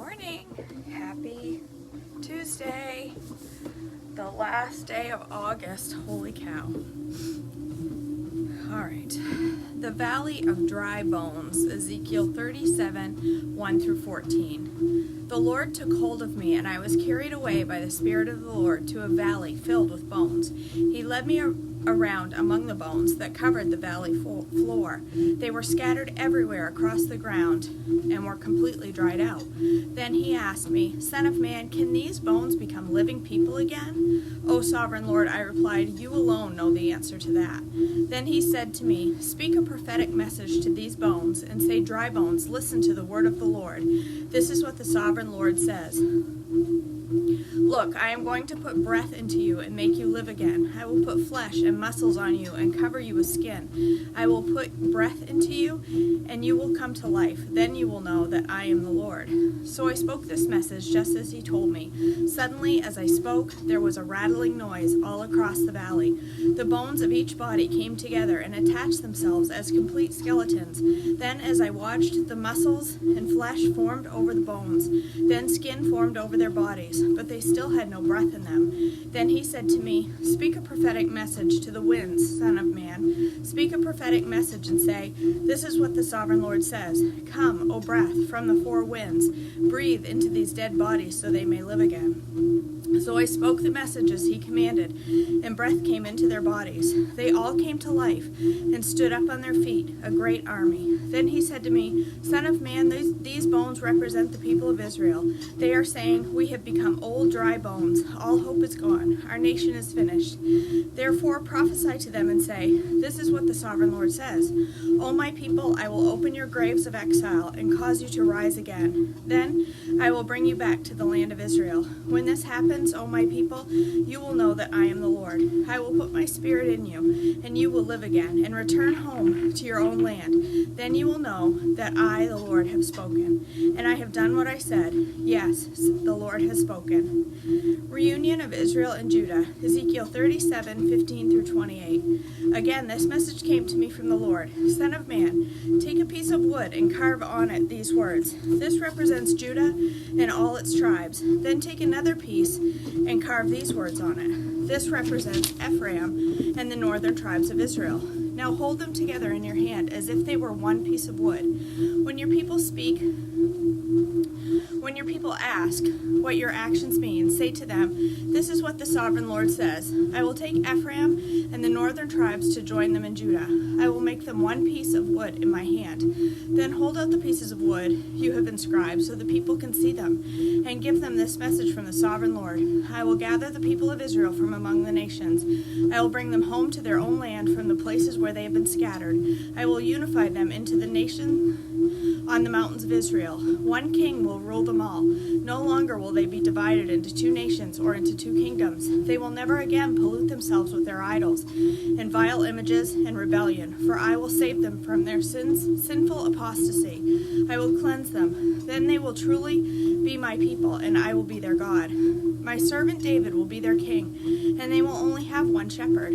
morning. Happy Tuesday, the last day of August. Holy cow. All right. The Valley of Dry Bones, Ezekiel 37, 1 through 14. The Lord took hold of me, and I was carried away by the Spirit of the Lord to a valley filled with bones. He led me around among the bones that covered the valley floor. They were scattered everywhere across the ground and were completely dried out. Then he asked me, Son of man, can these bones become living people again? O sovereign Lord, I replied, you alone know the answer to that. Then he said to me, Speak a prophetic message to these bones and say, Dry bones, listen to the word of the Lord. This is what the sovereign Lord says. Look, I am going to put breath into you and make you live again. I will put flesh and muscles on you and cover you with skin. I will put breath into you and you will come to life. Then you will know that I am the Lord. So I spoke this message just as he told me. Suddenly, as I spoke, there was a rattling noise all across the valley. The bones of each body came together and attached themselves as complete skeletons. Then, as I watched, the muscles and flesh formed over the bones. Then skin formed over their bodies, but they still had no breath in them. Then he said to me, Speak a prophetic message to the winds, Son of man. Speak a prophetic message and say, This is what the sovereign Lord says. Come, O breath, from the four winds. Breathe into these dead bodies so they may live again. So I spoke the message as he commanded, and breath came into their bodies. They all came to life and stood up on their feet, a great army. Then he said to me, Son of man, these bones represent the people of Israel. They are saying, We have become old, dry bones. All hope is gone. Our nation is finished. Therefore prophesy to them and say, This is what the sovereign Lord says. O my people, I will open your graves of exile and cause you to rise again. Then I will bring you back to the land of Israel. When this happens, O my people, you will know that I am the Lord. I will put my spirit in you, and you will live again, and return home to your own land. Then you will know that I, the Lord, have spoken, and I have done what I said. Yes, the Lord has spoken. Reunion of Israel and Judah, Ezekiel 37, 15 through 28. Again, this message came to me from the Lord. Son of man, take a piece of wood and carve on it these words. This represents Judah and all its tribes. Then take another piece and carve these words on it. This represents Ephraim and the northern tribes of Israel. Now hold them together in your hand as if they were one piece of wood. When your people ask what your actions mean, say to them, This is what the sovereign Lord says. I will take Ephraim and the northern tribes to join them in Judah. I will make them one piece of wood in my hand. Then hold out the pieces of wood you have inscribed so the people can see them, and give them this message from the sovereign Lord. I will gather the people of Israel from among the nations. I will bring them home to their own land from the places where they have been scattered. I will unify them into the nation on the mountains of Israel. One king will rule them all. No longer will they be divided into two nations or into two kingdoms. They will never again pollute themselves with their idols and vile images and rebellion, for I will save them from their sinful apostasy. I will cleanse them. Then they will truly be my people, and I will be their God. My servant David will be their king, and they will only have one shepherd.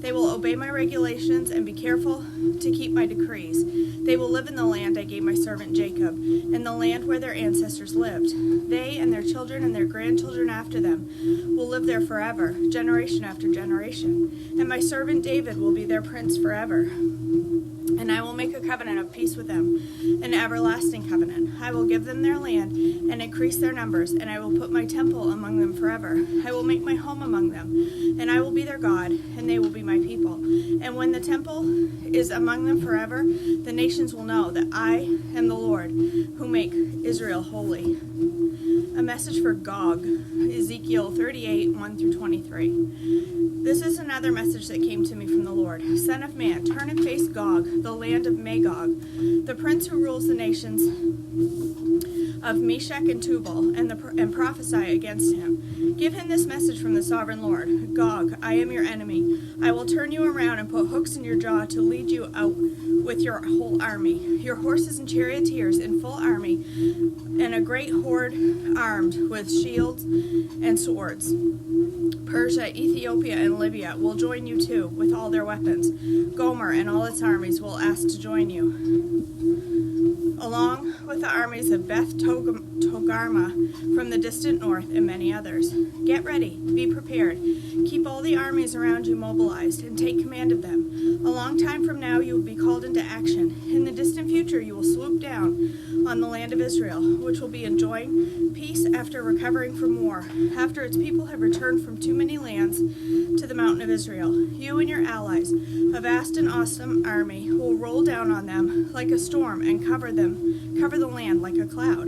They will obey my regulations and be careful to keep my decrees. They will live in the land I gave my servant Jacob, in the land where their ancestors lived. They and their children and their grandchildren after them will live there forever, generation after generation. And my servant David will be their prince forever. And I will make a covenant of peace with them, an everlasting covenant. I will give them their land and increase their numbers, and I will put my temple among them forever. I will make my home among them, and I will be their God, and they will be my people. And when the temple is among them forever, the nations will know that I am the Lord, who make Israel holy. A message for Gog, Ezekiel 38, 1 through 23. This is another message that came to me from the Lord. Son of man, turn and face Gog, the land of Magog, the prince who rules the nations of Meshech and Tubal, and prophesy against him. Give him this message from the sovereign Lord. Gog, I am your enemy. I will turn you around and put hooks in your jaw to lead you out with your whole army, your horses and charioteers in full army, and a great horde armed with shields and swords. Persia, Ethiopia, and Libya will join you too, with all their weapons. Gomer and all its armies will ask to join you. along with the armies of Beth Togarmah from the distant north and many others. Get ready, be prepared, keep all the armies around you mobilized, and take command of them. A long time from now you will be called into action. In the distant future you will swoop down on the land of Israel, which will be enjoying peace after recovering from war, after its people have returned from too many lands to the mountain of Israel. You and your allies, a vast and awesome army, will roll down on them like a storm and cover the land like a cloud.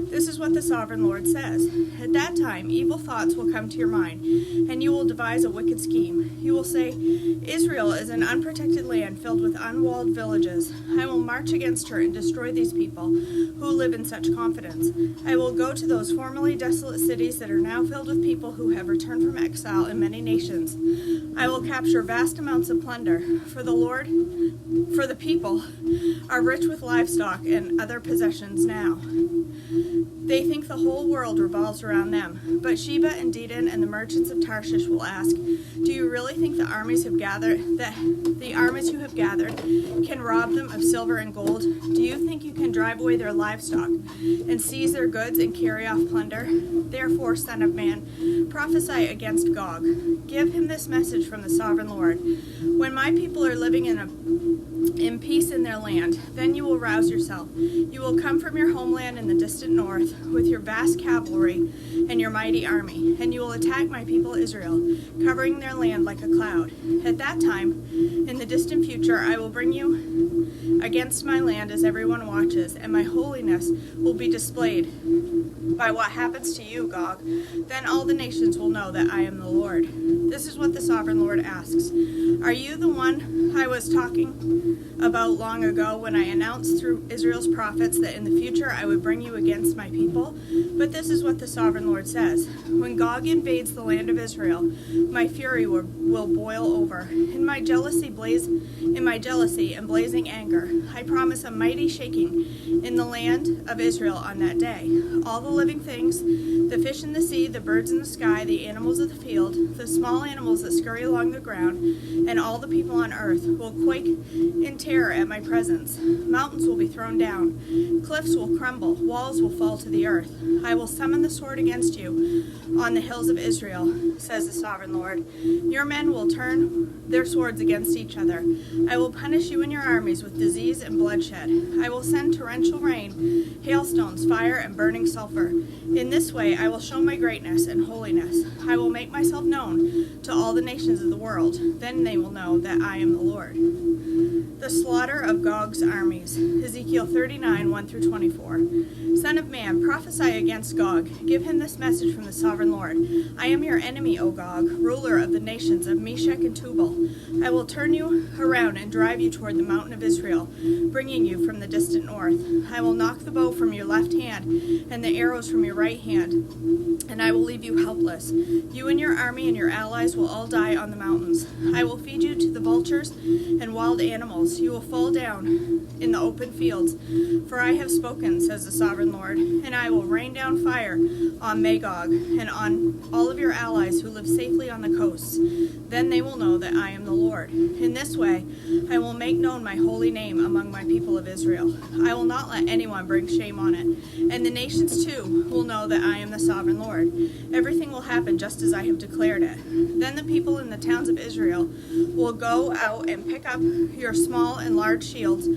This is what the Sovereign Lord says. At that time, evil thoughts will come to your mind, and you will devise a wicked scheme. You will say, Israel is an unprotected land filled with unwalled villages. I will march against her and destroy these people who live in such confidence. I will go to those formerly desolate cities that are now filled with people who have returned from exile in many nations. I will capture vast amounts of plunder, for the people are rich with livestock and other possessions now. They think the whole world revolves around them. But Sheba and Dedan and the merchants of Tarshish will ask, do you really think the armies you have gathered can rob them of silver and gold? Do you think you can drive away their livestock and seize their goods and carry off plunder? Therefore, Son of Man, prophesy against Gog. Give him this message from the Sovereign Lord. When my people are living in peace in their land, then you will rouse yourself. You will come from your homeland in the distant north with your vast cavalry and your mighty army, and you will attack my people Israel, covering their land like a cloud. At that time, in the distant future, I will bring you against my land as everyone watches, and my holiness will be displayed by what happens to you, Gog. Then all the nations will know that I am the Lord. This is what the Sovereign Lord asks. Are you the one I was talking about long ago when I announced through Israel's prophets that in the future I would bring you against my people? But this is what the Sovereign Lord says. When Gog invades the land of Israel, my fury will boil over. In my jealousy and blazing anger, I promise a mighty shaking in the land of Israel on that day. All the living things, the fish in the sea, the birds in the sky, the animals of the field, the small animals that scurry along the ground, and all the people on earth will quake in terror at my presence. Mountains will be thrown down, cliffs will crumble, walls will fall to the earth. I will summon the sword against you on the hills of Israel, says the Sovereign Lord. Your men will turn their swords against each other. I will punish you and your armies with disease and bloodshed. I will send torrential rain, hailstones, fire, and burning sulfur. In this way I will show my greatness and holiness. I will make myself known to all the nations of the world. Then they will know that I am the Lord. The slaughter of Gog's armies. Ezekiel 39, 1-24. Son of man, prophesy against Gog. Give him this message from the Sovereign Lord. I am your enemy, O Gog, ruler of the nations of Meshech and Tubal. I will turn you around and drive you toward the mountain of Israel, bringing you from the distant north. I will knock the bow from your left hand and the arrows from your right hand, and I will leave you helpless. You and your army and your allies will all die on the mountains. I will feed you to the vultures and wild animals. You will fall down in the open fields. For I have spoken, says the Sovereign Lord, and I will rain down fire on Magog and on all of your allies who live safely on the coasts. Then they will know that I am the Lord. In this way, I will make known my holy name among my people of Israel. I will not let anyone bring shame on it. And the nations too will know that I am the Sovereign Lord. Everything will happen just as I have declared it. Then the people in the towns of Israel will go out and pick up your small and large shields,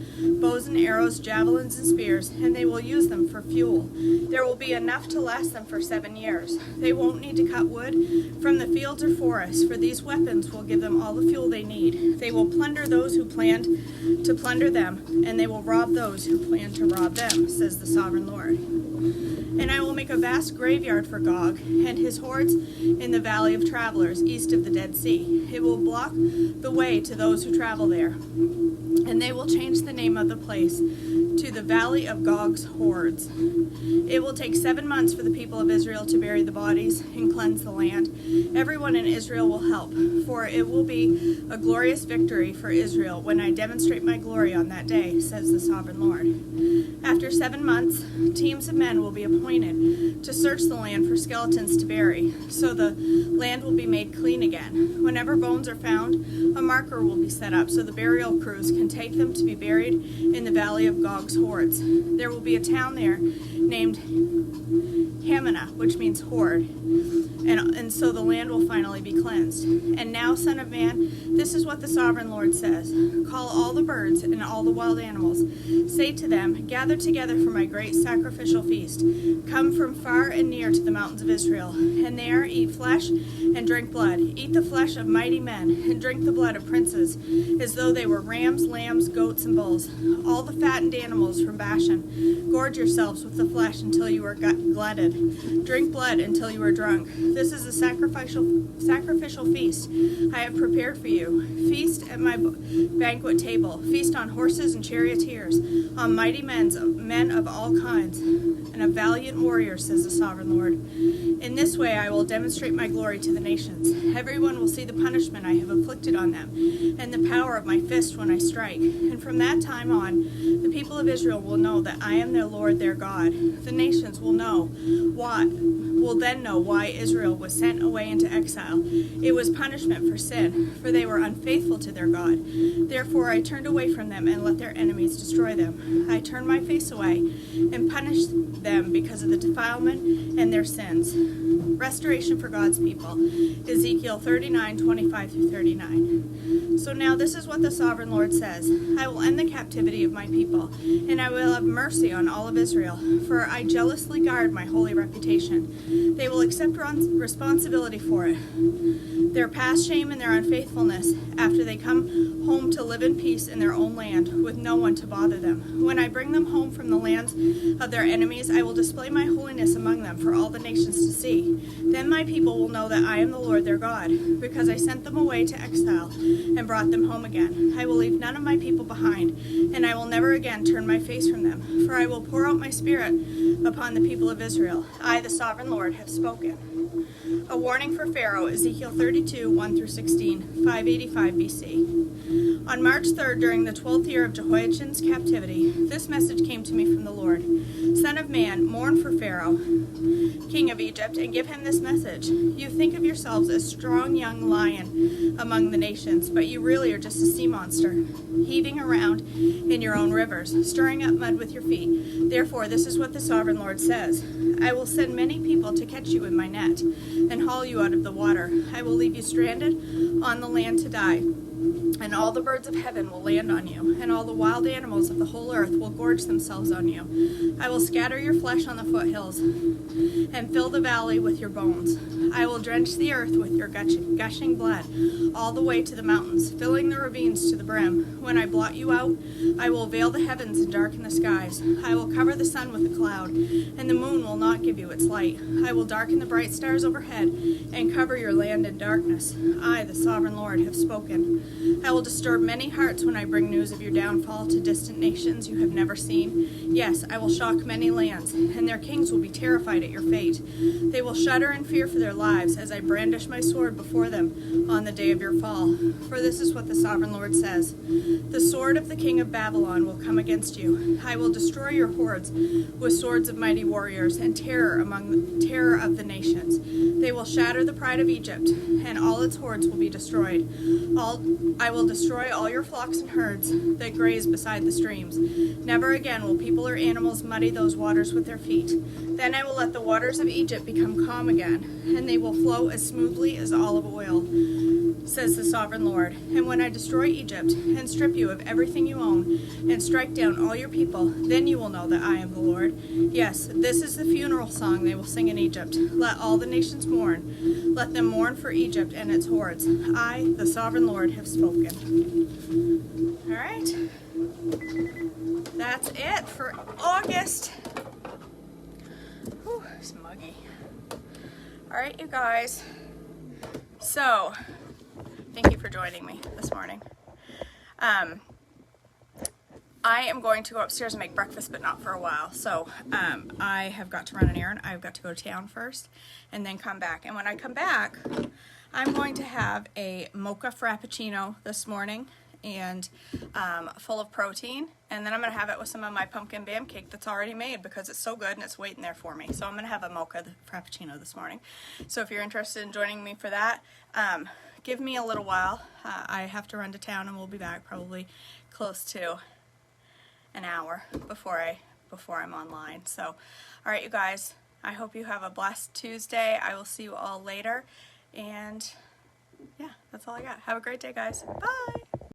bows and arrows, javelins and spears, and they will use them for fuel. There will be enough to last them for 7 years. They won't need to cut wood from the fields or forests, for these weapons will give them all the fuel they need. They will plunder those who planned to plunder them, and they will rob those who plan to rob them, says the Sovereign Lord. And I will make a vast graveyard for Gog and his hordes in the valley of travelers east of the Dead Sea. It will block the way to those who travel there, and they will change the name of the place to the Valley of Gog's Hordes. It will take 7 months for the people of Israel to bury the bodies and cleanse the land. Everyone in Israel will help, for it will be a glorious victory for Israel when I demonstrate my glory on that day, says the Sovereign Lord. After 7 months, teams of men will be appointed to search the land for skeletons to bury, so the land will be made clean again. Whenever bones are found, a marker will be set up so the burial crews can take them to be buried in the Valley of Gog's Gog's hordes. There will be a town there named Hamana, which means horde. And so the land will finally be cleansed. And now, Son of Man, this is what the Sovereign Lord says. Call all the birds and all the wild animals. Say to them, gather together for my great sacrificial feast. Come from far and near to the mountains of Israel, and there eat flesh and drink blood. Eat the flesh of mighty men, and drink the blood of princes, as though they were rams, lambs, goats, and bulls. All the fattened animals from Bashan. Gorge yourselves with the flesh until you are glutted. Drink blood until you are drunk. This is a sacrificial feast I have prepared for you. Feast at my banquet table. Feast on horses and charioteers, on mighty men of all kinds, and of valiant warriors, says the Sovereign Lord. In this way I will demonstrate my glory to the nations. Everyone will see the punishment I have inflicted on them, and the power of my fist when I strike. And from that time on, the people of Israel will know that I am their Lord, their God. The nations will then know why Israel was sent away into exile. It was punishment for sin, for they were unfaithful to their God. Therefore I turned away from them and let their enemies destroy them. I turned my face away and punished them because of the defilement and their sins. Restoration for God's people. Ezekiel 39:25-39. So now this is what the Sovereign Lord says. I will end the captivity of my people, and I will have mercy on all of Israel, for I jealously guard my holy reputation. They will accept responsibility for it, their past shame and their unfaithfulness, after they come home to live in peace in their own land, with no one to bother them. When I bring them home from the lands of their enemies, I will display my holiness among them for all the nations to see. Then my people will know that I am the Lord their God, because I sent them away to exile and brought them home again. I will leave none of my people behind, and I will never again turn my face from them, for I will pour out my spirit upon the people of Israel. I, the Sovereign Lord, have spoken. A warning for Pharaoh, Ezekiel 32:1-16, 585 BC. On March 3rd, during the 12th year of Jehoiachin's captivity, this message came to me from the Lord. Son of man, mourn for Pharaoh, king of Egypt, and give him this message. You think of yourselves as strong young lion among the nations, but you really are just a sea monster, heaving around in your own rivers, stirring up mud with your feet. Therefore, this is what the Sovereign Lord says. I will send many people to catch you in my net and haul you out of the water. I will leave you stranded on the land to die. And all the birds of heaven will land on you, and all the wild animals of the whole earth will gorge themselves on you. I will scatter your flesh on the foothills, and fill the valley with your bones. I will drench the earth with your gushing blood, all the way to the mountains, filling the ravines to the brim. When I blot you out, I will veil the heavens and darken the skies. I will cover the sun with a cloud, and the moon will not give you its light. I will darken the bright stars overhead, and cover your land in darkness. I, the Sovereign Lord, have spoken. I will disturb many hearts when I bring news of your downfall to distant nations you have never seen. Yes, I will shock many lands, and their kings will be terrified at your fate. They will shudder in fear for their lives as I brandish my sword before them on the day of your fall. For this is what the Sovereign Lord says. The sword of the king of Babylon will come against you. I will destroy your hordes with swords of mighty warriors and terror of the nations. They will shatter the pride of Egypt, and all its hordes will be destroyed. I will destroy all your flocks and herds that graze beside the streams. Never again will people or animals muddy those waters with their feet. Then I will let the waters of Egypt become calm again, and they will flow as smoothly as olive oil, says the Sovereign Lord. And when I destroy Egypt and strip you of everything you own and strike down all your people, then you will know that I am the Lord. Yes, this is the funeral song they will sing in Egypt. Let all the nations mourn. Let them mourn for Egypt and its hordes. I, the Sovereign Lord, have spoken. All right. That's it for August. Whew, it's muggy. All right, you guys. So, thank you for joining me this morning. I am going to go upstairs and make breakfast, but not for a while. So I have got to run an errand. I've got to go to town first and then come back. And when I come back, I'm going to have a mocha frappuccino this morning and full of protein. And then I'm going to have it with some of my pumpkin bam cake that's already made because it's so good and it's waiting there for me. So I'm going to have a mocha frappuccino this morning. So if you're interested in joining me for that, give me a little while. I have to run to town and we'll be back probably close to an hour before I'm online. So, all right, you guys, I hope you have a blessed Tuesday. I will see you all later. And yeah, that's all I got. Have a great day, guys. Bye.